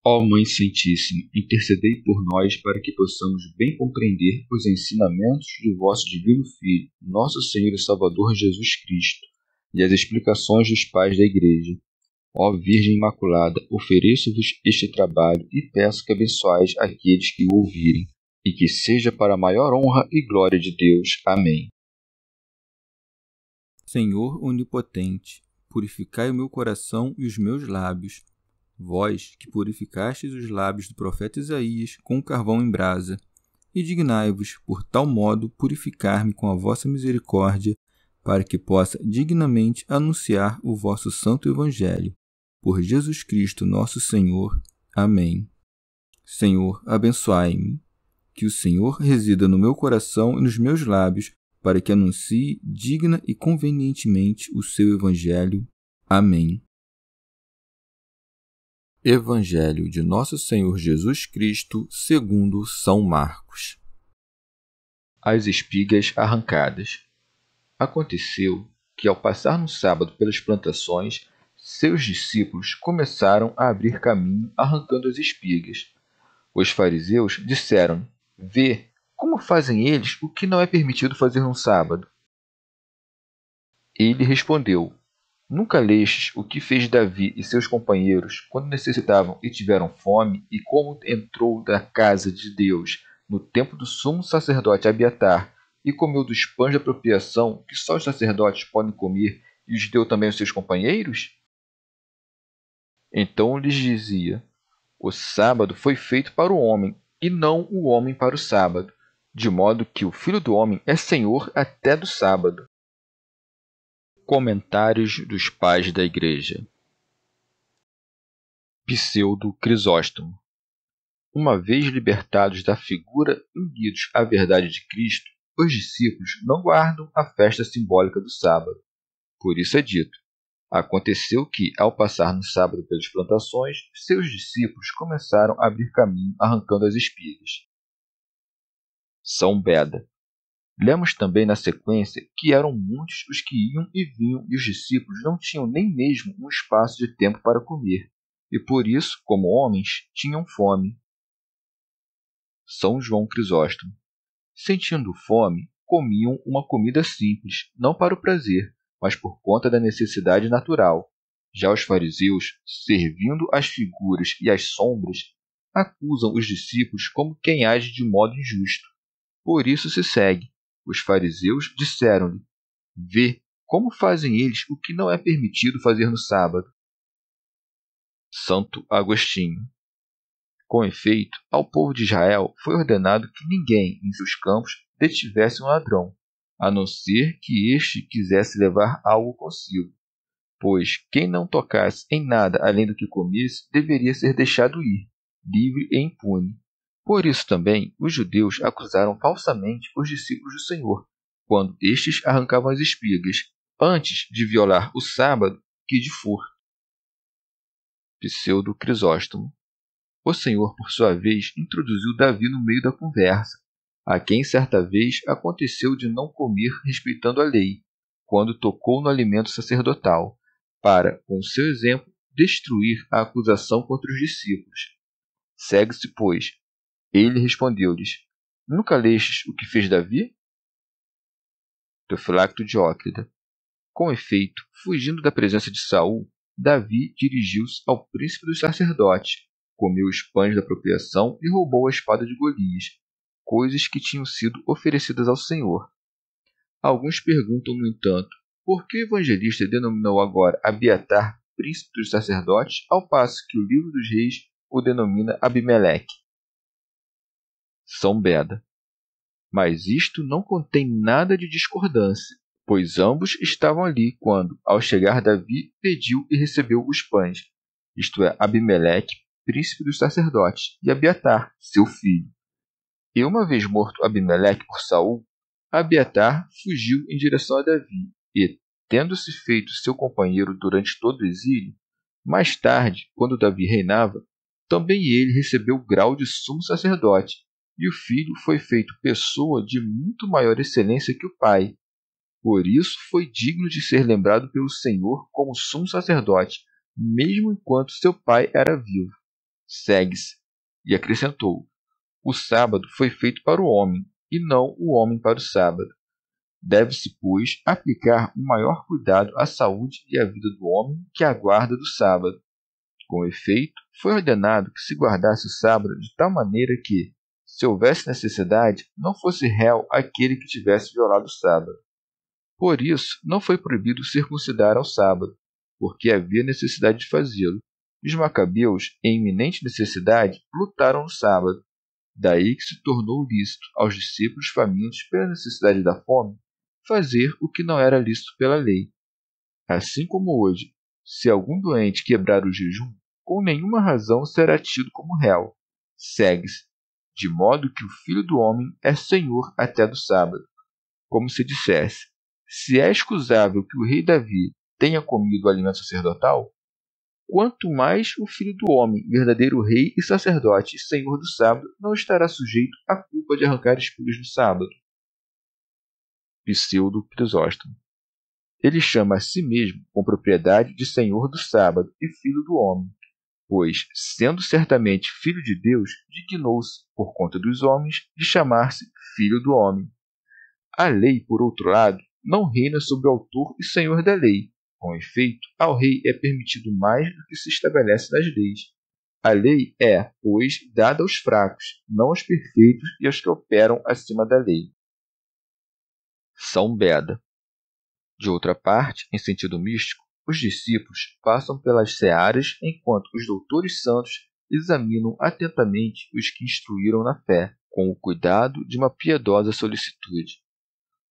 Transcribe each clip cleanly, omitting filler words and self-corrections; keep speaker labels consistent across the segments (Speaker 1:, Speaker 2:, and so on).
Speaker 1: Ó Mãe Santíssima, intercedei por nós para que possamos bem compreender os ensinamentos de vosso Divino Filho, nosso Senhor e Salvador Jesus Cristo, e as explicações dos pais da Igreja. Ó Virgem Imaculada, ofereço-vos este trabalho e peço que abençoais aqueles que o ouvirem, e que seja para a maior honra e glória de Deus. Amém.
Speaker 2: Senhor onipotente, purificai o meu coração e os meus lábios. Vós, que purificastes os lábios do profeta Isaías com carvão em brasa, e dignai-vos, por tal modo, purificar-me com a vossa misericórdia, para que possa dignamente anunciar o vosso santo Evangelho. Por Jesus Cristo, nosso Senhor. Amém. Senhor, abençoai-me. Que o Senhor resida no meu coração e nos meus lábios, para que anuncie digna e convenientemente o seu Evangelho. Amém. Evangelho de Nosso Senhor Jesus Cristo, segundo São Marcos.
Speaker 1: As espigas arrancadas. Aconteceu que, ao passar no sábado pelas plantações, seus discípulos começaram a abrir caminho arrancando as espigas. Os fariseus disseram: Vê, como fazem eles o que não é permitido fazer no sábado. Ele respondeu: Nunca lestes o que fez Davi e seus companheiros quando necessitavam e tiveram fome, e como entrou da casa de Deus no tempo do sumo sacerdote Abiatar e comeu dos pães da apropriação que só os sacerdotes podem comer, e os deu também aos seus companheiros? Então lhes dizia: O sábado foi feito para o homem, e não o homem para o sábado, de modo que o Filho do Homem é Senhor até do sábado. Comentários dos Pais da Igreja. Pseudo Crisóstomo. Uma vez libertados da figura e unidos à verdade de Cristo, os discípulos não guardam a festa simbólica do sábado. Por isso é dito: aconteceu que, ao passar no sábado pelas plantações, seus discípulos começaram a abrir caminho arrancando as espigas. São Beda. Lemos também na sequência que eram muitos os que iam e vinham, e os discípulos não tinham nem mesmo um espaço de tempo para comer, e por isso, como homens, tinham fome. São João Crisóstomo. Sentindo fome, comiam uma comida simples, não para o prazer, mas por conta da necessidade natural. Já os fariseus, servindo as figuras e as sombras, acusam os discípulos como quem age de modo injusto. Por isso se segue. Os fariseus disseram-lhe: Vê, como fazem eles o que não é permitido fazer no sábado. Santo Agostinho. Com efeito, ao povo de Israel foi ordenado que ninguém em seus campos detivesse um ladrão, a não ser que este quisesse levar algo consigo, pois quem não tocasse em nada além do que comesse deveria ser deixado ir, livre e impune. Por isso também os judeus acusaram falsamente os discípulos do Senhor, quando estes arrancavam as espigas, antes de violar o sábado, que de furto. Pseudo Crisóstomo. O Senhor, por sua vez, introduziu Davi no meio da conversa, a quem certa vez aconteceu de não comer respeitando a lei, quando tocou no alimento sacerdotal, para, com seu exemplo, destruir a acusação contra os discípulos. Segue-se, pois. Ele respondeu-lhes: Nunca lestes o que fez Davi? Teofilacto Diócrida. Com efeito, fugindo da presença de Saul, Davi dirigiu-se ao príncipe dos sacerdotes, comeu os pães da apropriação e roubou a espada de Golias, coisas que tinham sido oferecidas ao Senhor. Alguns perguntam, no entanto, por que o evangelista denominou agora Abiatar príncipe dos sacerdotes, ao passo que o livro dos reis o denomina Abimeleque? São Beda. Mas isto não contém nada de discordância, pois ambos estavam ali quando, ao chegar Davi, pediu e recebeu os pães, isto é, Abimeleque, príncipe dos sacerdotes, e Abiatar, seu filho. E uma vez morto Abimeleque por Saul, Abiatar fugiu em direção a Davi, e, tendo-se feito seu companheiro durante todo o exílio, mais tarde, quando Davi reinava, também ele recebeu o grau de sumo sacerdote, e o filho foi feito pessoa de muito maior excelência que o pai. Por isso foi digno de ser lembrado pelo Senhor como sumo sacerdote, mesmo enquanto seu pai era vivo. Segue-se. E acrescentou: o sábado foi feito para o homem, e não o homem para o sábado. Deve-se, pois, aplicar o maior cuidado à saúde e à vida do homem que aguarda do sábado. Com efeito, foi ordenado que se guardasse o sábado de tal maneira que, se houvesse necessidade, não fosse réu aquele que tivesse violado o sábado. Por isso, não foi proibido circuncidar ao sábado, porque havia necessidade de fazê-lo. Os macabeus, em iminente necessidade, lutaram no sábado. Daí que se tornou lícito aos discípulos famintos pela necessidade da fome fazer o que não era lícito pela lei. Assim como hoje, se algum doente quebrar o jejum, com nenhuma razão será tido como réu. Segue-se, de modo que o Filho do Homem é Senhor até do sábado. Como se dissesse: se é excusável que o rei Davi tenha comido o alimento sacerdotal, quanto mais o Filho do Homem, verdadeiro rei e sacerdote e Senhor do sábado, não estará sujeito à culpa de arrancar espigas no sábado. Pseudo Crisóstomo. Ele chama a si mesmo com propriedade de Senhor do sábado e Filho do Homem, pois, sendo certamente Filho de Deus, dignou-se, por conta dos homens, de chamar-se Filho do Homem. A lei, por outro lado, não reina sobre o autor e senhor da lei. Com efeito, ao rei é permitido mais do que se estabelece nas leis. A lei é, pois, dada aos fracos, não aos perfeitos e aos que operam acima da lei. São Beda. De outra parte, em sentido místico, os discípulos passam pelas searas enquanto os doutores santos examinam atentamente os que instruíram na fé, com o cuidado de uma piedosa solicitude.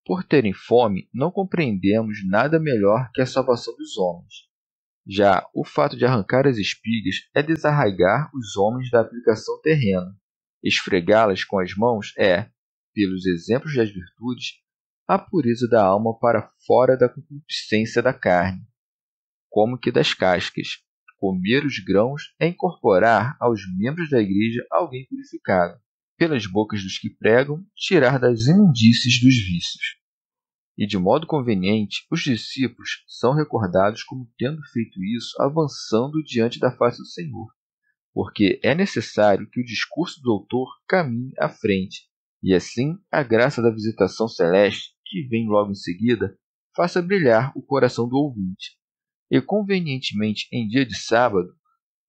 Speaker 1: Por terem fome, não compreendemos nada melhor que a salvação dos homens. Já o fato de arrancar as espigas é desarraigar os homens da aplicação terrena. Esfregá-las com as mãos é, pelos exemplos das virtudes, a pureza da alma para fora da concupiscência da carne, como que das cascas. Comer os grãos é incorporar aos membros da igreja alguém purificado. Pelas bocas dos que pregam, tirar das imundícies dos vícios. E de modo conveniente, os discípulos são recordados como tendo feito isso avançando diante da face do Senhor, porque é necessário que o discurso do autor caminhe à frente, e assim a graça da visitação celeste, que vem logo em seguida, faça brilhar o coração do ouvinte. E convenientemente em dia de sábado,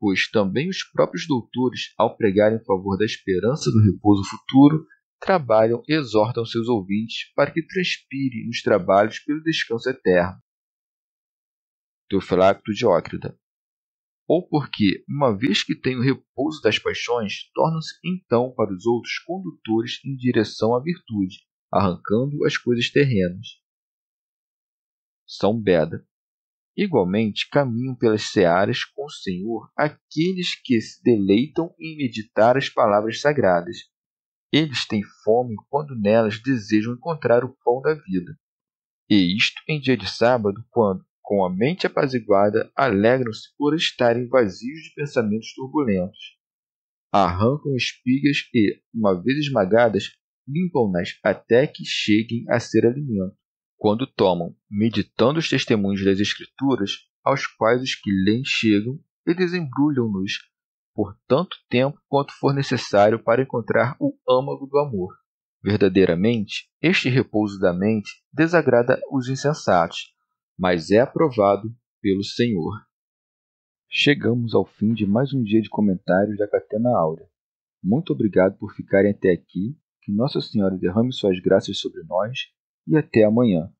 Speaker 1: pois também os próprios doutores, ao pregarem em favor da esperança do repouso futuro, trabalham e exortam seus ouvintes para que transpirem nos trabalhos pelo descanso eterno. Teofilacto Diócrida. Ou porque, uma vez que têm o repouso das paixões, tornam-se então para os outros condutores em direção à virtude, arrancando as coisas terrenas. São Beda. Igualmente caminham pelas searas com o Senhor aqueles que se deleitam em meditar as palavras sagradas. Eles têm fome quando nelas desejam encontrar o pão da vida. E isto em dia de sábado, quando, com a mente apaziguada, alegram-se por estarem vazios de pensamentos turbulentos. Arrancam espigas e, uma vez esmagadas, limpam-nas até que cheguem a ser alimento. Quando tomam, meditando os testemunhos das Escrituras, aos quais os que leem chegam e desembrulham-nos por tanto tempo quanto for necessário para encontrar o âmago do amor. Verdadeiramente, este repouso da mente desagrada os insensatos, mas é aprovado pelo Senhor. Chegamos ao fim de mais um dia de comentários da Catena Áurea. Muito obrigado por ficarem até aqui, que Nossa Senhora derrame suas graças sobre nós e até amanhã.